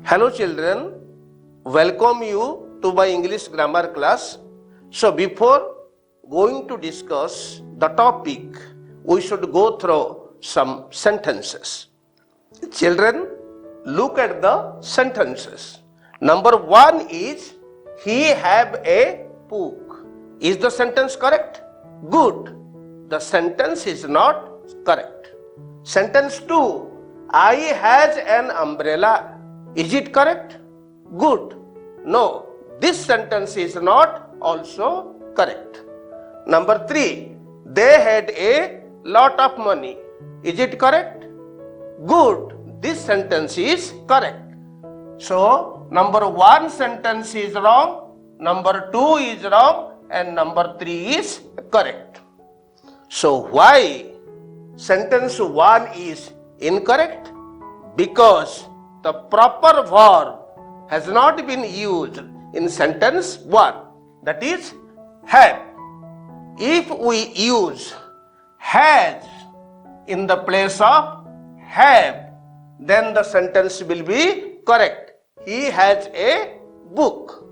Hello children, welcome you to my English grammar class. So before going to discuss the topic, we should go through some sentences. Children, look at the sentences. Number one is, he have a book. Is the sentence correct? Good. The sentence is not correct. Sentence 2, I has an umbrella. Is it correct? Good. No, this sentence is not also correct. Number 3, they had a lot of money. Is it correct? Good. This sentence is correct. So, number 1 sentence is wrong, number 2 is wrong, and number 3 is correct. So, why sentence 1 is incorrect? Because the proper verb has not been used in sentence 1, that is have. If we use has in the place of have, then the sentence will be correct. He has a book.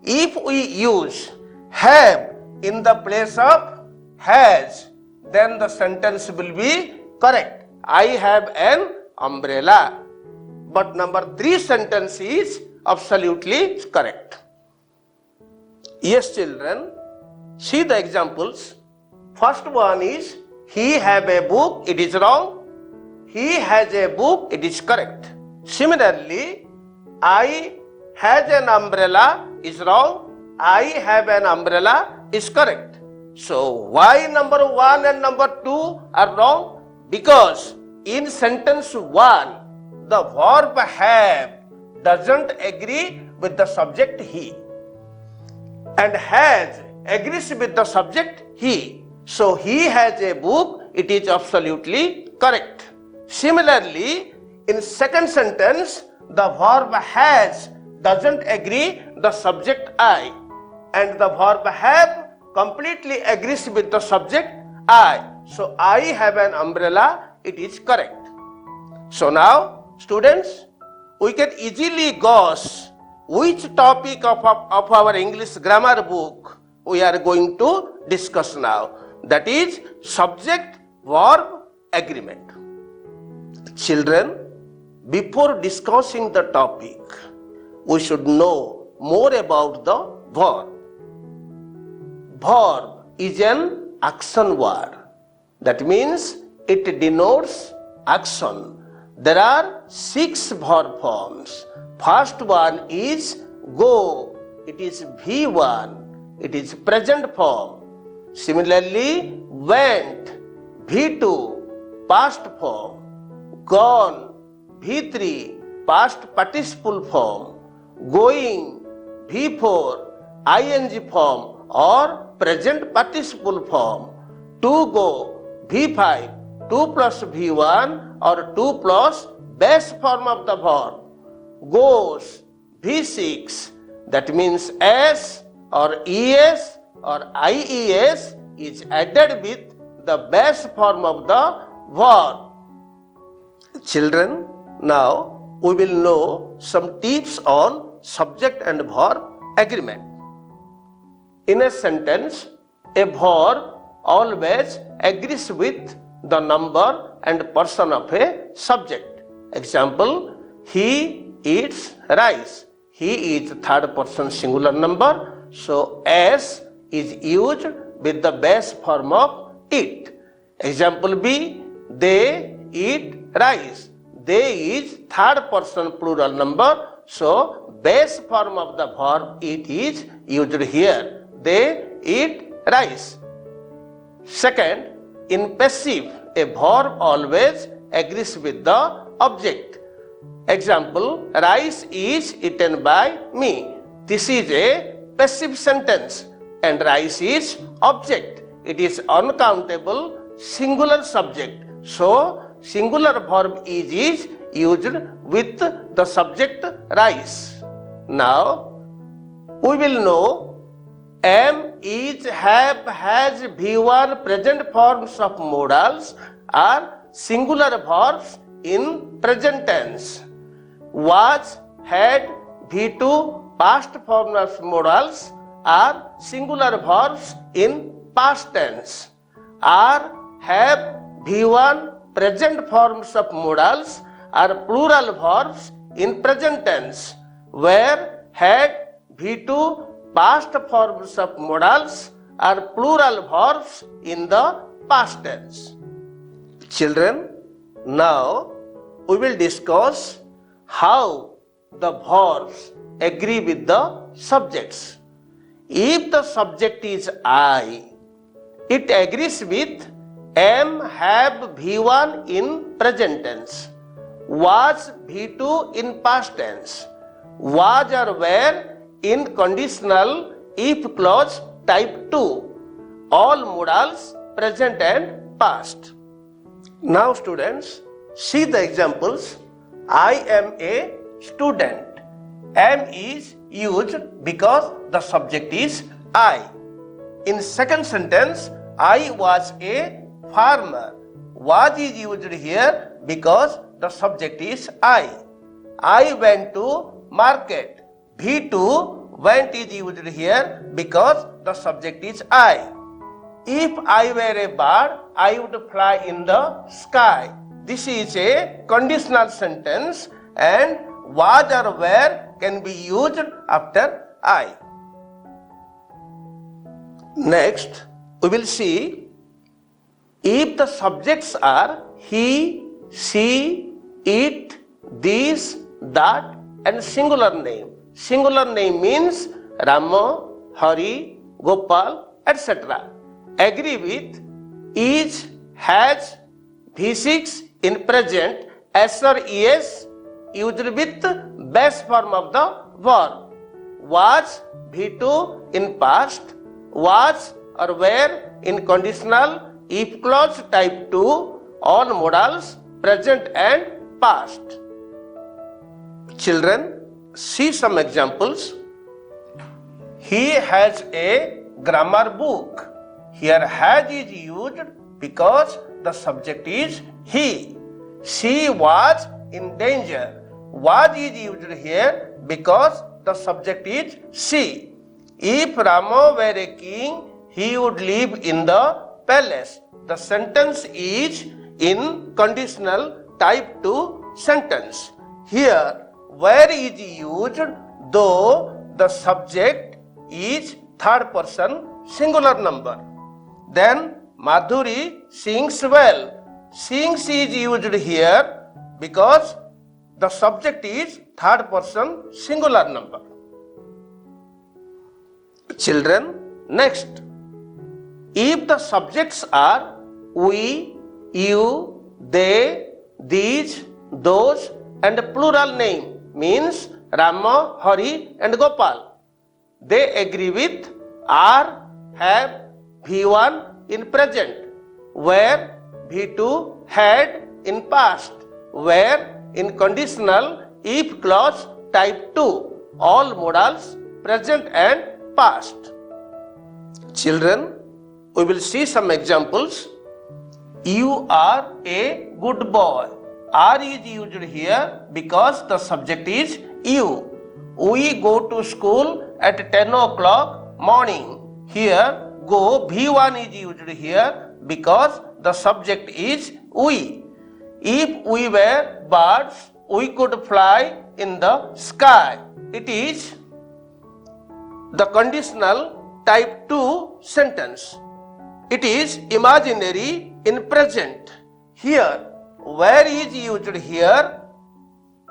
If we use have in the place of has, then the sentence will be correct. I have an umbrella. But number 3 sentence is absolutely correct. Yes, children, see the examples. First one is, he have a book, it is wrong. He has a book, it is correct. Similarly, I has an umbrella is wrong. I have an umbrella is correct. So, why number 1 and number 2 are wrong? Because in sentence 1, the verb have doesn't agree with the subject he, and has agrees with the subject he. So he has a book, it is absolutely correct. Similarly, in second sentence, the verb has doesn't agree the subject I, and the verb have completely agrees with the subject I. So I have an umbrella, it is correct. So now, students, we can easily guess which topic of our English grammar book we are going to discuss now. That is subject-verb agreement. Children, before discussing the topic, we should know more about the verb. Verb is an action word. That means it denotes action. There are 6 verb forms. First one is go. It is V1. It is present form. Similarly, went. V2, past form. Gone. V3, past participle form. Going. V4, ing form or present participle form. To go. V5, 2 plus V1 or 2 plus base form of the verb. Goes, V6, that means S or ES or IES is added with the base form of the verb. Children, now we will know some tips on subject and verb agreement. In a sentence, a verb always agrees with the number and person of a subject. Example, he eats rice. He is third person singular number, so S is used with the base form of it. Example B, they eat rice. They is third person plural number, so base form of the verb it is used here. They eat rice. Second, in passive, a verb always agrees with the object. Example, rice is eaten by me. This is a passive sentence and rice is object. It is uncountable singular subject. So, singular verb is used with the subject rice. Now, we will know am, is, have, has, V1 present forms of modals are singular verbs in present tense. Was, had, V2 past forms modals are singular verbs in past tense. Are, have, V1 present forms of modals are plural verbs in present tense, where had, V2 past forms of modals are plural verbs in the past tense. Children, now we will discuss how the verbs agree with the subjects. If the subject is I, it agrees with am, have, V1 in present tense, was, V2 in past tense, was or were in conditional if clause type 2, all modals present and past. Now students, see the examples. I am a student. Am is used because the subject is I. In second sentence, I was a farmer. Was is used here because the subject is I. I went to market. V2 went is used here because the subject is I. If I were a bird, I would fly in the sky. This is a conditional sentence and was or were can be used after I. Next, we will see if the subjects are he, she, it, this, that and singular name. Singular name means Rama, Hari, Gopal, etc. Agree with is, has, V6 in present, as or es used with base form of the verb. Was, V2 in past, was or were in conditional if clause type 2, all modals present and past. Children, see some examples. He has a grammar book. Here has is used because the subject is he. She was in danger. Was is used here because the subject is she. If Rama were a king, he would live in the palace. The sentence is in conditional type 2 sentence. Here, where is used though the subject is third person singular number. Then Madhuri sings well. Sings is used here because the subject is third person singular number. Children, next, if the subjects are we, you, they, these, those and plural name means Rama, Hari and Gopal, they agree with are, have, V1 in present, where V2 had in past, where in conditional if clause type 2, all modals present and past. Children, we will see some examples. You are a good boy. Are is used here because the subject is you. We go to school at 10 o'clock morning. Here, go, V1 is used here because the subject is we. If we were birds, we could fly in the sky. It is the conditional type 2 sentence. It is imaginary in present. Here, where is used here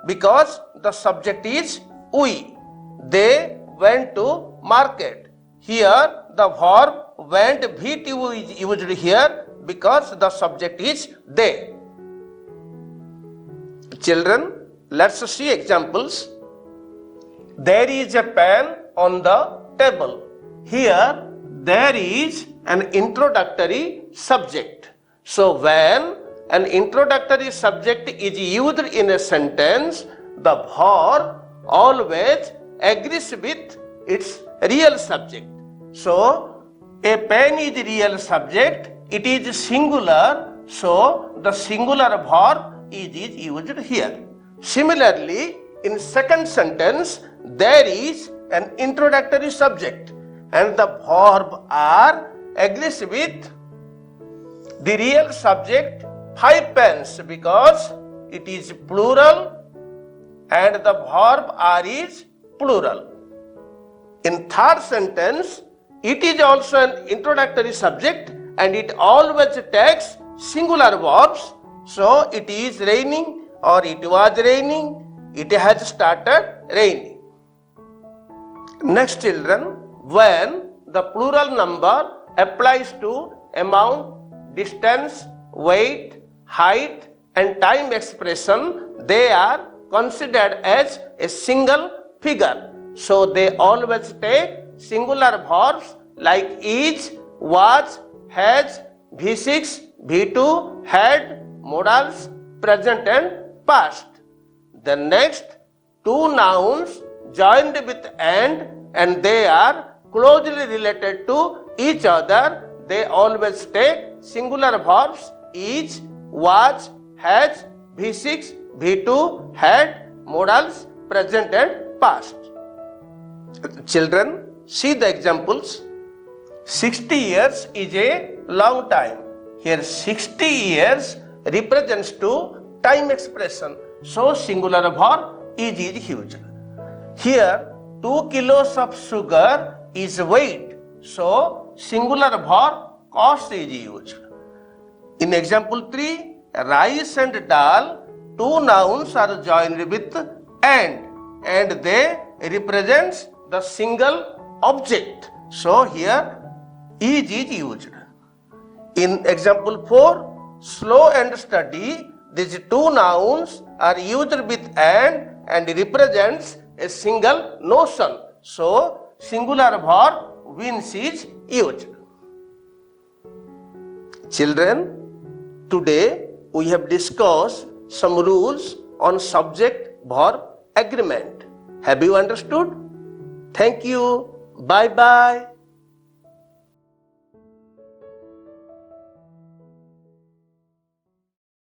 because the subject is we. They went to market. Here, the verb went, V2 is used here because the subject is they. Children, let's see examples. There is a pen on the table. Here, there is an introductory subject. So, when an introductory subject is used in a sentence, the verb always agrees with its real subject. So, a pen is real subject, it is singular, so the singular verb is used here. Similarly, in second sentence, there is an introductory subject and the verb are agrees with the real subject 5 pence because it is plural and the verb are is plural. In third sentence, it is also an introductory subject and it always takes singular verbs. So it is raining or it was raining, it has started raining. Next children, when the plural number applies to amount, distance, weight, height and time expression, they are considered as a single figure. So they always take singular verbs like is, was, has, V6, V2, had, modals, present and past. The next two nouns joined with and they are closely related to each other. They always take singular verbs is, was, has, V6, V2, had, modals, present and past. Children, see the examples. 60 years is a long time. Here 60 years represents to time expression. So singular verb is used. Here 2 kilos of sugar is weight. So singular verb cost is used. In example 3, rice and dal, two nouns are joined with and they represents the single object. So here is used. In example 4, slow and steady, these two nouns are used with and represents a single notion. So singular verb wins is used. Children, today we have discussed some rules on subject-verb agreement. Have you understood? Thank you. Bye-bye.